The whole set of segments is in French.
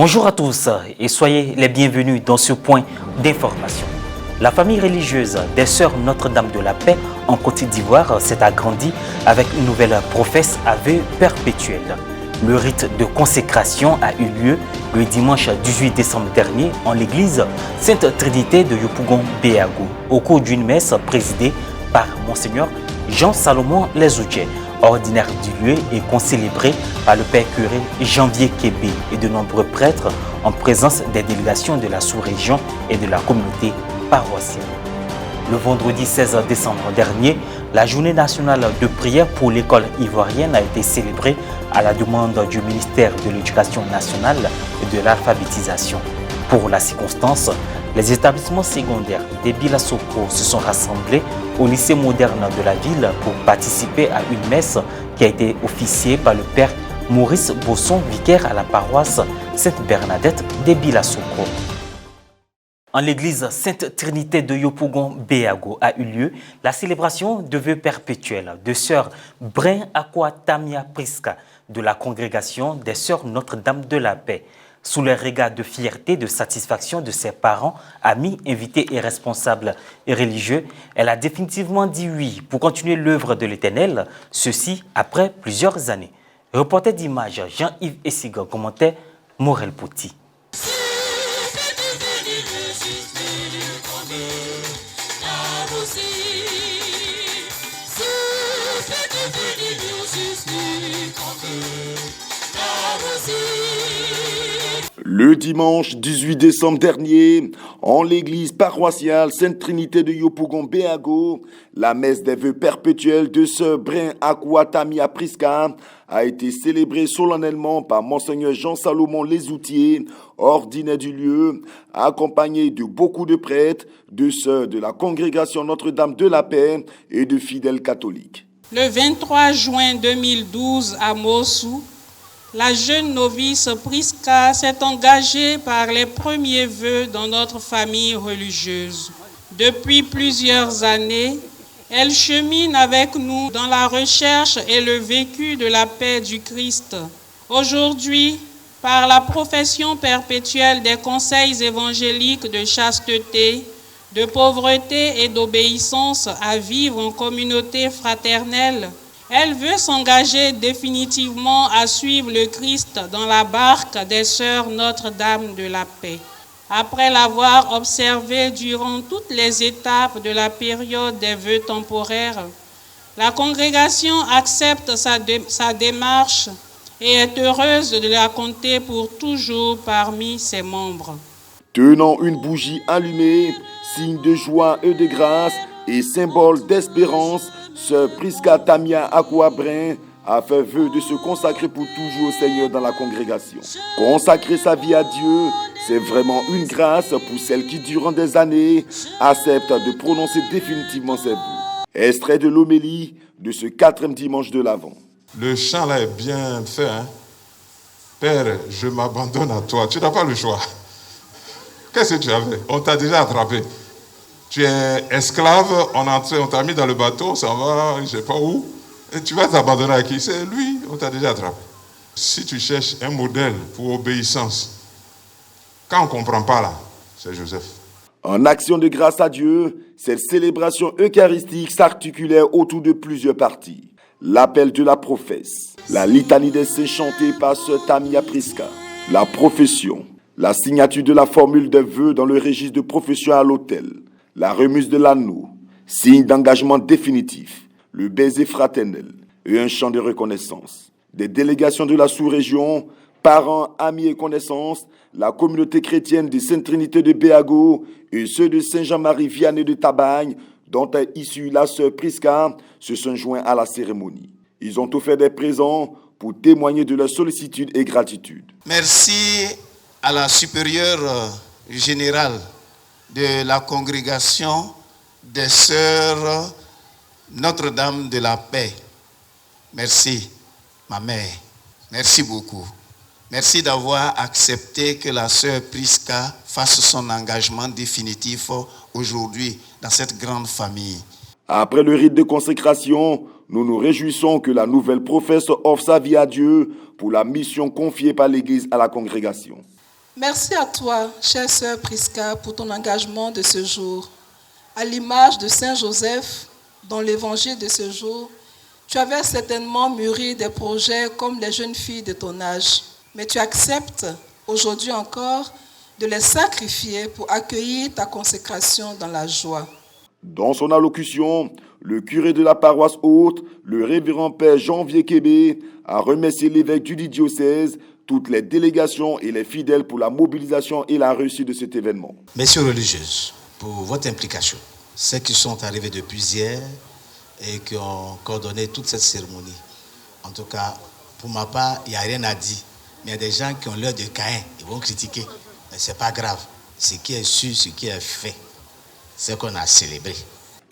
Bonjour à tous et soyez les bienvenus dans ce point d'information. La famille religieuse des Sœurs Notre-Dame de la Paix en Côte d'Ivoire s'est agrandie avec une nouvelle professe à vœux perpétuels. Le rite de consécration a eu lieu le dimanche 18 décembre dernier en l'église Sainte Trinité de Yopougon-Béago au cours d'une messe présidée par Monseigneur Jean-Salomon Lezoutier, ordinaire du lieu et concélébré par le père curé Janvier Kébé et de nombreux prêtres en présence des délégations de la sous-région et de la communauté paroissiale. Le vendredi 16 décembre dernier, la journée nationale de prière pour l'école ivoirienne a été célébrée à la demande du ministère de l'Éducation nationale et de l'alphabétisation. Pour la circonstance, les établissements secondaires des Bilasoko se sont rassemblés au lycée moderne de la ville pour participer à une messe qui a été officiée par le père Maurice Bosson, vicaire à la paroisse Sainte-Bernadette des Bilasoko. En l'église Sainte Trinité de Yopougon-Béago a eu lieu la célébration de vœux perpétuels de sœur Brin Akwa Tamia Priska de la congrégation des Sœurs Notre-Dame de la Paix. Sous le regard de fierté et de satisfaction de ses parents, amis, invités et responsables et religieux, elle a définitivement dit oui pour continuer l'œuvre de l'Éternel, ceci après plusieurs années. Reporter d'images Jean-Yves Essiga, commentait Morel Pouty. Le dimanche 18 décembre dernier, en l'église paroissiale Sainte Trinité de Yopougon-Béago, la messe des vœux perpétuels de sœur Brin Akwa Tamia Priska a été célébrée solennellement par Monseigneur Jean-Salomon Lezoutier, ordinaire du lieu, accompagné de beaucoup de prêtres, de sœurs de la congrégation Notre-Dame de la Paix et de fidèles catholiques. Le 23 juin 2012 à Mossou, la jeune novice Priska s'est engagée par les premiers vœux dans notre famille religieuse. Depuis plusieurs années, elle chemine avec nous dans la recherche et le vécu de la paix du Christ. Aujourd'hui, par la profession perpétuelle des conseils évangéliques de chasteté, de pauvreté et d'obéissance à vivre en communauté fraternelle, elle veut s'engager définitivement à suivre le Christ dans la barque des Sœurs Notre-Dame de la Paix. Après l'avoir observé durant toutes les étapes de la période des vœux temporaires, la congrégation accepte sa démarche et est heureuse de la compter pour toujours parmi ses membres. Tenant une bougie allumée, signe de joie et de grâce et symbole d'espérance, sœur Priska Tamia Akwa Brin a fait vœu de se consacrer pour toujours au Seigneur dans la congrégation. Consacrer sa vie à Dieu, c'est vraiment une grâce pour celle qui, durant des années, accepte de prononcer définitivement ses vœux. Extrait de l'homélie de ce 4e dimanche de l'Avent. Le chant là est bien fait, hein? Père, je m'abandonne à toi. Tu n'as pas le choix. Qu'est-ce que tu avais? On t'a déjà attrapé. Tu es esclave, on t'a mis dans le bateau, on s'en va, je ne sais pas où. Et tu vas t'abandonner à qui? C'est lui, on t'a déjà attrapé. Si tu cherches un modèle pour obéissance, quand on ne comprend pas là, c'est Joseph. En action de grâce à Dieu, cette célébration eucharistique s'articulait autour de plusieurs parties. L'appel de la professe, la litanie des saints chantée par sœur Tamia Priska, la profession, la signature de la formule des vœux dans le registre de profession à l'autel, la remise de l'anneau, signe d'engagement définitif, le baiser fraternel et un chant de reconnaissance. Des délégations de la sous-région, parents, amis et connaissances, la communauté chrétienne de Sainte Trinité de Béago et ceux de Saint-Jean-Marie Vianney de Tabagne, dont est issue la sœur Priska, se sont joints à la cérémonie. Ils ont offert des présents pour témoigner de leur sollicitude et gratitude. Merci à la supérieure générale de la congrégation des Sœurs Notre-Dame de la Paix. Merci, ma mère. Merci beaucoup. Merci d'avoir accepté que la sœur Priska fasse son engagement définitif aujourd'hui dans cette grande famille. Après le rite de consécration, nous nous réjouissons que la nouvelle professe offre sa vie à Dieu pour la mission confiée par l'Église à la congrégation. Merci à toi, chère sœur Prisca, pour ton engagement de ce jour. À l'image de Saint Joseph, dans l'évangile de ce jour, tu avais certainement mûri des projets comme les jeunes filles de ton âge. Mais tu acceptes, aujourd'hui encore, de les sacrifier pour accueillir ta consécration dans la joie. Dans son allocution, le curé de la paroisse haute, le révérend père Janvier Kébé, a remercié l'évêque du diocèse, toutes les délégations et les fidèles pour la mobilisation et la réussite de cet événement. Messieurs religieuses, pour votre implication, ceux qui sont arrivés depuis hier et qui ont coordonné toute cette cérémonie. En tout cas, pour ma part, il n'y a rien à dire. Mais il y a des gens qui ont l'œil de Caïn, ils vont critiquer. Mais ce n'est pas grave. Ce qui est sûr, ce qui est fait, c'est qu'on a célébré.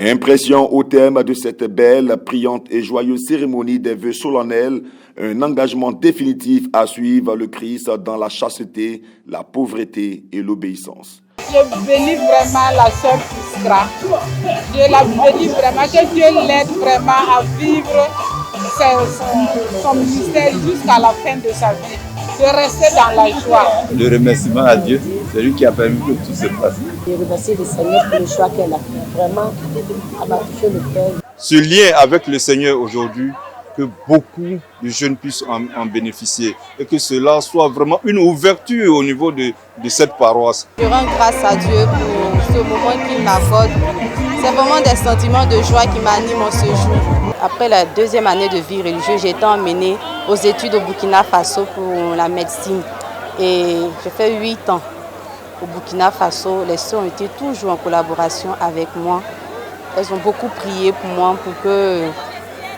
Impression au terme de cette belle, priante et joyeuse cérémonie des vœux solennels, un engagement définitif à suivre le Christ dans la chasteté, la pauvreté et l'obéissance. Je bénis vraiment la sœur Prisca. Je la bénis vraiment, que Dieu l'aide vraiment à vivre son ministère jusqu'à la fin de sa vie, de rester dans la joie. Le remerciement à Dieu, c'est lui qui a permis que tout se passe. Je remercie le Seigneur pour le choix qu'elle a fait. Vraiment, elle m'a touché le cœur. Ce lien avec le Seigneur aujourd'hui, que beaucoup de jeunes puissent en bénéficier et que cela soit vraiment une ouverture au niveau de cette paroisse. Je rends grâce à Dieu pour ce moment qu'il m'accorde. C'est vraiment des sentiments de joie qui m'animent en ce jour. Après la deuxième année de vie religieuse, j'ai été emmenée aux études au Burkina Faso pour la médecine. Et j'ai fait 8 ans au Burkina Faso. Les sœurs ont été toujours en collaboration avec moi. Elles ont beaucoup prié pour moi pour que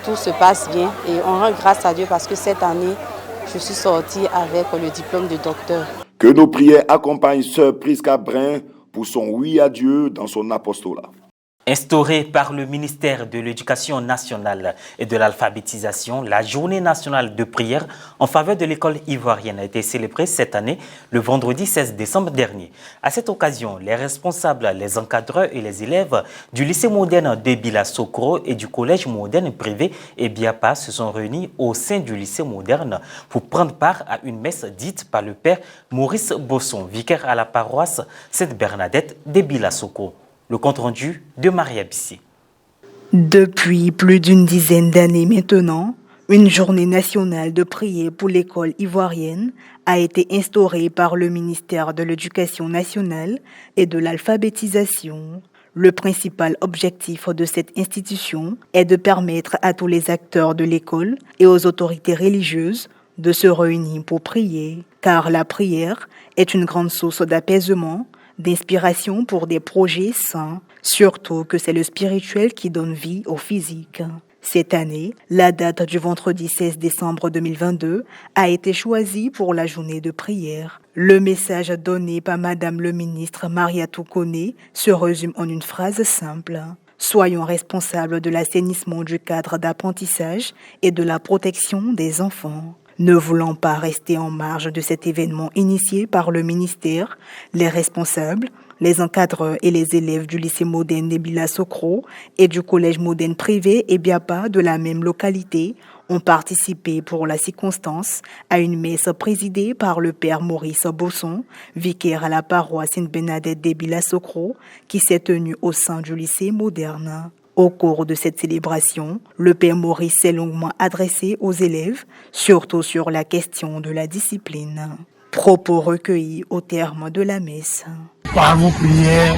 tout se passe bien. Et on rend grâce à Dieu parce que cette année, je suis sortie avec le diplôme de docteur. Que nos prières accompagnent sœur Prisca Brin pour son oui à Dieu dans son apostolat. Instaurée par le ministère de l'Éducation nationale et de l'alphabétisation, la journée nationale de prière en faveur de l'école ivoirienne a été célébrée cette année le vendredi 16 décembre dernier. À cette occasion, les responsables, les encadreurs et les élèves du lycée moderne de Bila Sokoro et du collège moderne privé Ebiapa se sont réunis au sein du lycée moderne pour prendre part à une messe dite par le père Maurice Bosson, vicaire à la paroisse Sainte-Bernadette de Bila Sokoro. Le compte-rendu de Maria Bissé. Depuis plus d'une dizaine d'années maintenant, une journée nationale de prière pour l'école ivoirienne a été instaurée par le ministère de l'Éducation nationale et de l'alphabétisation. Le principal objectif de cette institution est de permettre à tous les acteurs de l'école et aux autorités religieuses de se réunir pour prier, car la prière est une grande source d'apaisement, d'inspiration pour des projets sains, surtout que c'est le spirituel qui donne vie au physique. Cette année, la date du vendredi 16 décembre 2022 a été choisie pour la journée de prière. Le message donné par Madame le ministre Maria Toukoné se résume en une phrase simple. Soyons responsables de l'assainissement du cadre d'apprentissage et de la protection des enfants. Ne voulant pas rester en marge de cet événement initié par le ministère, les responsables, les encadreurs et les élèves du lycée moderne de Bila Sokoro et du collège moderne privé Ebiapa de la même localité ont participé pour la circonstance à une messe présidée par le père Maurice Bosson, vicaire à la paroisse Sainte-Bernadette de Bila Sokoro, qui s'est tenue au sein du lycée moderne. Au cours de cette célébration, le père Maurice s'est longuement adressé aux élèves, surtout sur la question de la discipline. Propos recueillis au terme de la messe. Par vos prières,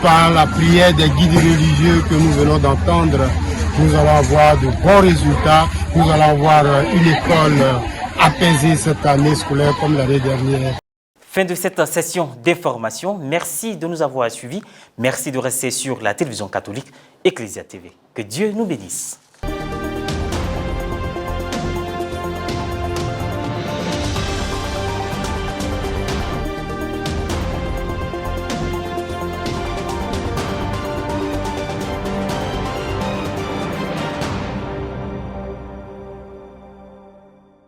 par la prière des guides religieux que nous venons d'entendre, nous allons avoir de bons résultats. Nous allons avoir une école apaisée cette année scolaire comme l'année dernière. Fin de cette session d'information. Merci de nous avoir suivis. Merci de rester sur la télévision catholique Ecclesia TV. Que Dieu nous bénisse.